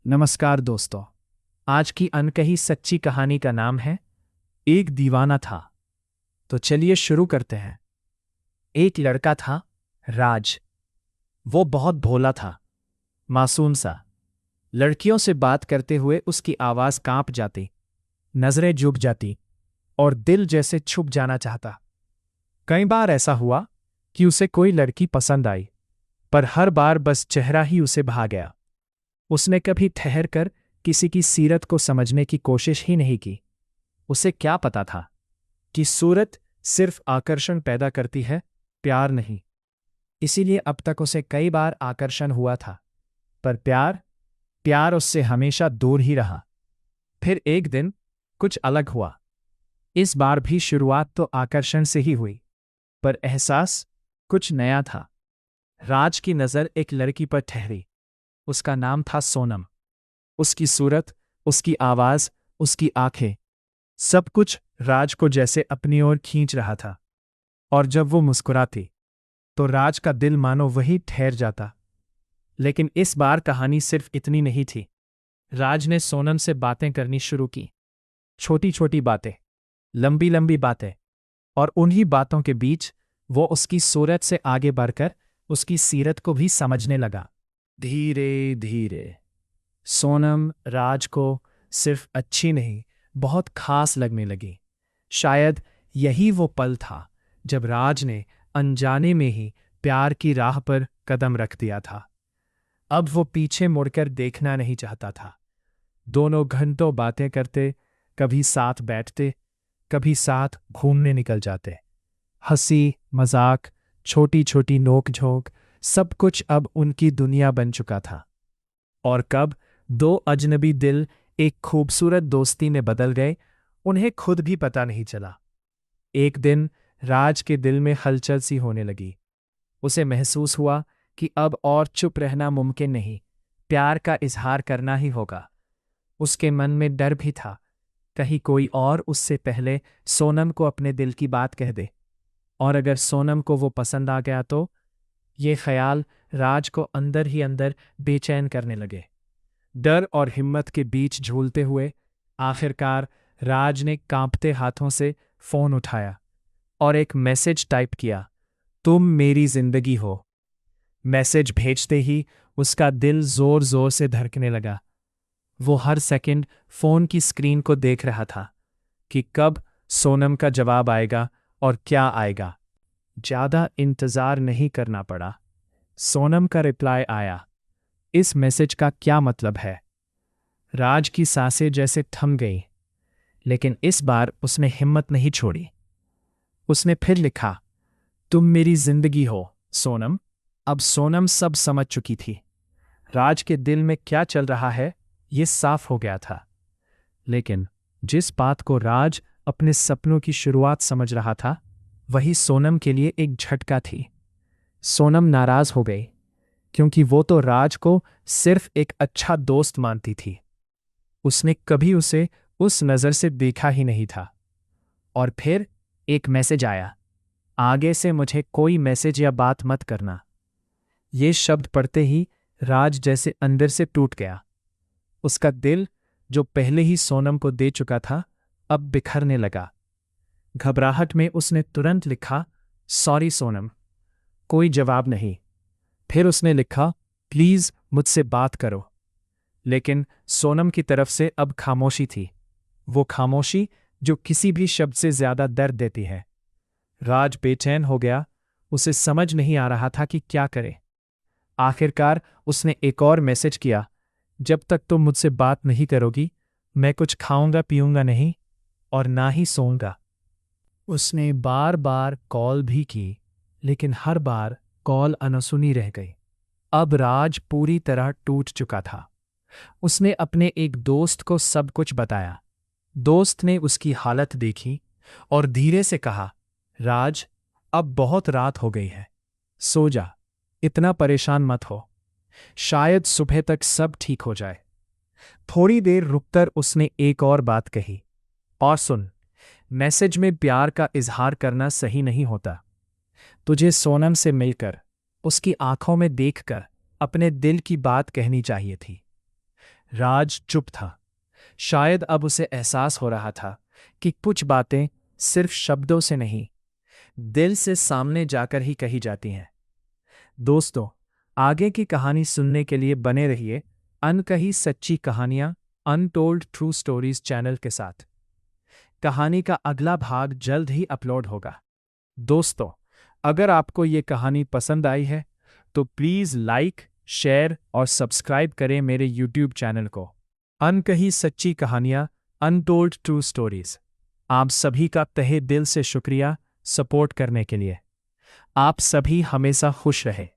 नमस्कार दोस्तों। आज की अनकही सच्ची कहानी का नाम है एक दीवाना था। तो चलिए शुरू करते हैं। एक लड़का था, राज। वो बहुत भोला था, मासूम सा। लड़कियों से बात करते हुए उसकी आवाज कांप जाती, नजरें झुक जाती और दिल जैसे छुप जाना चाहता। कई बार ऐसा हुआ कि उसे कोई लड़की पसंद आई, पर हर बार बस चेहरा ही उसे भा गया। उसने कभी ठहर कर किसी की सीरत को समझने की कोशिश ही नहीं की। उसे क्या पता था कि सूरत सिर्फ आकर्षण पैदा करती है, प्यार नहीं। इसीलिए अब तक उसे कई बार आकर्षण हुआ था, पर प्यार प्यार उससे हमेशा दूर ही रहा। फिर एक दिन कुछ अलग हुआ। इस बार भी शुरुआत तो आकर्षण से ही हुई, पर एहसास कुछ नया था। राज की नज़र एक लड़की पर ठहरी। उसका नाम था सोनम। उसकी सूरत, उसकी आवाज, उसकी आंखें, सब कुछ राज को जैसे अपनी ओर खींच रहा था। और जब वो मुस्कुराती तो राज का दिल मानो वही ठहर जाता। लेकिन इस बार कहानी सिर्फ इतनी नहीं थी। राज ने सोनम से बातें करनी शुरू की। छोटी छोटी बातें, लंबी लंबी बातें। और उन्हीं बातों के बीच वो उसकी सूरत से आगे बढ़कर उसकी सीरत को भी समझने लगा। धीरे धीरे सोनम राज को सिर्फ अच्छी नहीं, बहुत खास लगने लगी। शायद यही वो पल था जब राज ने अनजाने में ही प्यार की राह पर कदम रख दिया था। अब वो पीछे मुड़कर देखना नहीं चाहता था। दोनों घंटों बातें करते, कभी साथ बैठते, कभी साथ घूमने निकल जाते। हंसी मजाक, छोटी छोटी नोक झोंक, सब कुछ अब उनकी दुनिया बन चुका था। और कब दो अजनबी दिल एक खूबसूरत दोस्ती में बदल गए, उन्हें खुद भी पता नहीं चला। एक दिन राज के दिल में हलचल सी होने लगी। उसे महसूस हुआ कि अब और चुप रहना मुमकिन नहीं, प्यार का इजहार करना ही होगा। उसके मन में डर भी था, कहीं कोई और उससे पहले सोनम को अपने दिल की बात कह दे। और अगर सोनम को वो पसंद आ गया तो? ये ख्याल राज को अंदर ही अंदर बेचैन करने लगे। डर और हिम्मत के बीच झूलते हुए आखिरकार राज ने कांपते हाथों से फोन उठाया और एक मैसेज टाइप किया, तुम मेरी जिंदगी हो। मैसेज भेजते ही उसका दिल जोर जोर से धड़कने लगा। वो हर सेकंड फोन की स्क्रीन को देख रहा था कि कब सोनम का जवाब आएगा और क्या आएगा। ज्यादा इंतजार नहीं करना पड़ा। सोनम का रिप्लाई आया। इस मैसेज का क्या मतलब है? राज की सांसें जैसे थम गईं, लेकिन इस बार उसने हिम्मत नहीं छोड़ी। उसने फिर लिखा, तुम मेरी जिंदगी हो सोनम। अब सोनम सब समझ चुकी थी। राज के दिल में क्या चल रहा है ये साफ हो गया था। लेकिन जिस बात को राज अपने सपनों की शुरुआत समझ रहा था, वही सोनम के लिए एक झटका थी। सोनम नाराज हो गई, क्योंकि वो तो राज को सिर्फ एक अच्छा दोस्त मानती थी। उसने कभी उसे उस नज़र से देखा ही नहीं था। और फिर एक मैसेज आया, आगे से मुझे कोई मैसेज या बात मत करना। ये शब्द पढ़ते ही राज जैसे अंदर से टूट गया। उसका दिल, जो पहले ही सोनम को दे चुका था, अब बिखरने लगा। घबराहट में उसने तुरंत लिखा, सॉरी सोनम। कोई जवाब नहीं। फिर उसने लिखा, प्लीज मुझसे बात करो। लेकिन सोनम की तरफ से अब खामोशी थी। वो खामोशी जो किसी भी शब्द से ज्यादा दर्द देती है। राज बेचैन हो गया। उसे समझ नहीं आ रहा था कि क्या करे। आखिरकार उसने एक और मैसेज किया, जब तक तुम मुझसे बात नहीं करोगी, मैं कुछ खाऊंगा पीऊंगा नहीं और ना ही सोऊंगा। उसने बार बार कॉल भी की, लेकिन हर बार कॉल अनसुनी रह गई। अब राज पूरी तरह टूट चुका था। उसने अपने एक दोस्त को सब कुछ बताया। दोस्त ने उसकी हालत देखी और धीरे से कहा, राज, अब बहुत रात हो गई है, सो जा, इतना परेशान मत हो, शायद सुबह तक सब ठीक हो जाए। थोड़ी देर रुककर उसने एक और बात कही, और सुन, मैसेज में प्यार का इजहार करना सही नहीं होता। तुझे सोनम से मिलकर, उसकी आंखों में देखकर अपने दिल की बात कहनी चाहिए थी। राज चुप था। शायद अब उसे एहसास हो रहा था कि कुछ बातें सिर्फ शब्दों से नहीं, दिल से सामने जाकर ही कही जाती हैं। दोस्तों, आगे की कहानी सुनने के लिए बने रहिए अनकही सच्ची कहानियां अनटोल्ड ट्रू स्टोरीज चैनल के साथ। कहानी का अगला भाग जल्द ही अपलोड होगा। दोस्तों, अगर आपको ये कहानी पसंद आई है तो प्लीज़ लाइक, शेयर और सब्सक्राइब करें मेरे यूट्यूब चैनल को। अनकही सच्ची कहानियां अनटोल्ड ट्रू स्टोरीज। आप सभी का तहे दिल से शुक्रिया सपोर्ट करने के लिए। आप सभी हमेशा खुश रहे।